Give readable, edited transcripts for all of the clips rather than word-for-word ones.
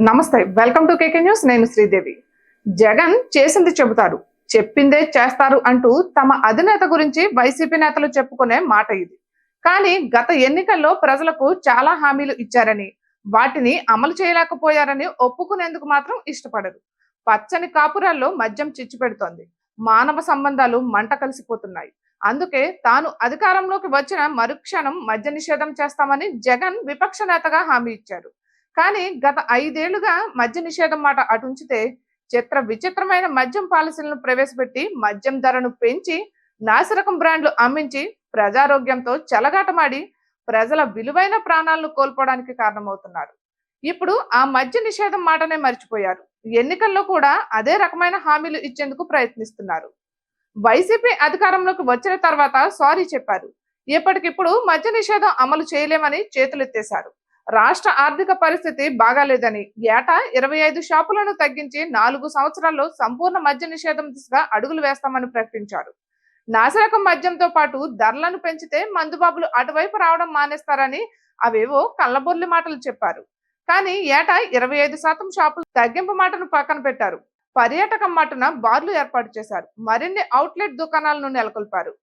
నమస్తే, welcome to KK news. నేను శ్రీదేవి. జగన్ చేసింది చెబుతారు, చెప్పిందే చేస్తారు అంటూ తమ అధినేత గురించి వైసీపీ నేతలు చెప్పుకునే మాట ఇది. కానీ గత ఎన్నికల్లో ప్రజలకు చాలా హామీలు ఇచ్చారని, వాటిని అమలు చేయలేకపోయారని ఒప్పుకునేందుకు మాత్రం ఇష్టపడరు. పచ్చని కాపురాల్లో మద్యం చిచ్చు పెడుతోంది. మానవ సంబంధాలు మంట కలిసిపోతున్నాయి. అందుకే తాను అధికారంలోకి వచ్చిన మరుక్షణం మద్య నిషేధం చేస్తామని జగన్ విపక్ష నేతగా హామీ ఇచ్చారు. కానీ గత 5 ఏళ్లుగా మద్య నిషేధం మాట అటుంచితే విచిత్రమైన మద్యం పాలసీలను ప్రవేశపెట్టి మద్యం ధరను పెంచి నాసిరకం బ్రాండ్లు అమ్మించి ప్రజారోగ్యంతో చెలగాటమాడి ప్రజల విలువైన ప్రాణాలను కోల్పోవడానికి కారణమవుతున్నారు. ఇప్పుడు ఆ మద్య నిషేధం మాటనే మర్చిపోయారు. ఎన్నికల్లో కూడా అదే రకమైన హామీలు ఇచ్చేందుకు ప్రయత్నిస్తున్నారు. వైసీపీ అధికారంలోకి వచ్చిన తర్వాత సారీ చెప్పారు. ఇప్పటికిప్పుడు మద్య నిషేధం అమలు చేయలేమని చేతులెత్తేశారు. రాష్ట్ర ఆర్థిక పరిస్థితి బాగాలేదని ఏటా 25 షాపులను తగ్గించి 4 సంవత్సరాల్లో సంపూర్ణ మద్య నిషేధం దిశగా అడుగులు వేస్తామని ప్రకటించారు. నాసిరకం మద్యంతో పాటు ధరలను పెంచితే మందుబాబులు అటువైపు రావడం మానేస్తారని అవేవో కళ్ళబొల్లి మాటలు చెప్పారు. కానీ ఏటా 25% షాపులు తగ్గింపు మాటను పక్కన పెట్టారు. పర్యాటకం మాటున బార్లు ఏర్పాటు చేశారు. మరిన్ని అవుట్లెట్ దుకాణాలను నెలకొల్పారు.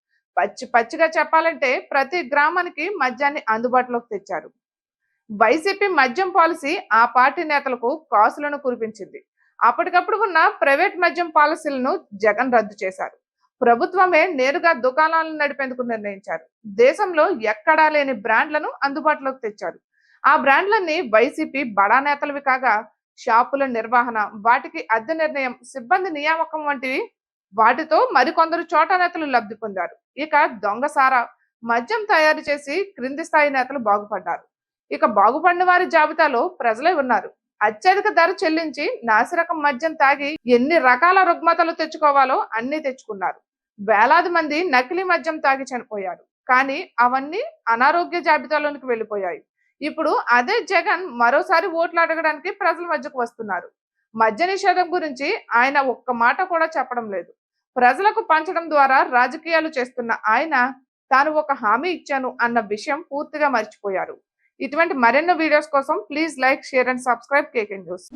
పచ్చిగా చెప్పాలంటే ప్రతి గ్రామానికి మద్యాన్ని అందుబాటులోకి తెచ్చారు. వైసీపీ మద్యం పాలసీ ఆ పార్టీ నేతలకు కాసులను కురిపించింది. అప్పటికప్పుడు ఉన్న ప్రైవేట్ మద్యం పాలసీలను జగన్ రద్దు చేశారు. ప్రభుత్వమే నేరుగా దుకాణాలను నడిపేందుకు నిర్ణయించారు. దేశంలో ఎక్కడా లేని బ్రాండ్లను అందుబాటులోకి తెచ్చారు. ఆ బ్రాండ్లన్నీ వైసీపీ బడా నేతలవి కాగా షాపుల నిర్వహణ, వాటికి అద్దె నిర్ణయం, సిబ్బంది నియామకం వంటివి వాటితో మరికొందరు చోట నేతలు లబ్ధి పొందారు. ఇక దొంగసారా మద్యం తయారు చేసి క్రింది స్థాయి నేతలు బాగుపడ్డారు. ఇక బాగుపడిన వారి జాబితాలో ప్రజలే ఉన్నారు. అత్యధిక ధర చెల్లించి నాసిరకం మద్యం తాగి ఎన్ని రకాల రుగ్మతలు తెచ్చుకోవాలో అన్ని తెచ్చుకున్నారు. వేలాది మంది నకిలీ మద్యం తాగి చనిపోయారు. కానీ అవన్నీ అనారోగ్య జాబితాలోనికి వెళ్ళిపోయాయి. ఇప్పుడు అదే జగన్ మరోసారి ఓట్లు అడగడానికి ప్రజల మధ్యకు వస్తున్నారు. మద్య నిషేధం గురించి ఆయన ఒక్క మాట కూడా చెప్పడం లేదు. ప్రజలకు పంచడం ద్వారా రాజకీయాలు చేస్తున్న ఆయన తాను ఒక హామీ ఇచ్చాను అన్న విషయం పూర్తిగా మర్చిపోయారు. ఇటువంటి మరెన్నో వీడియోస్ కోసం please like, share and subscribe KK news.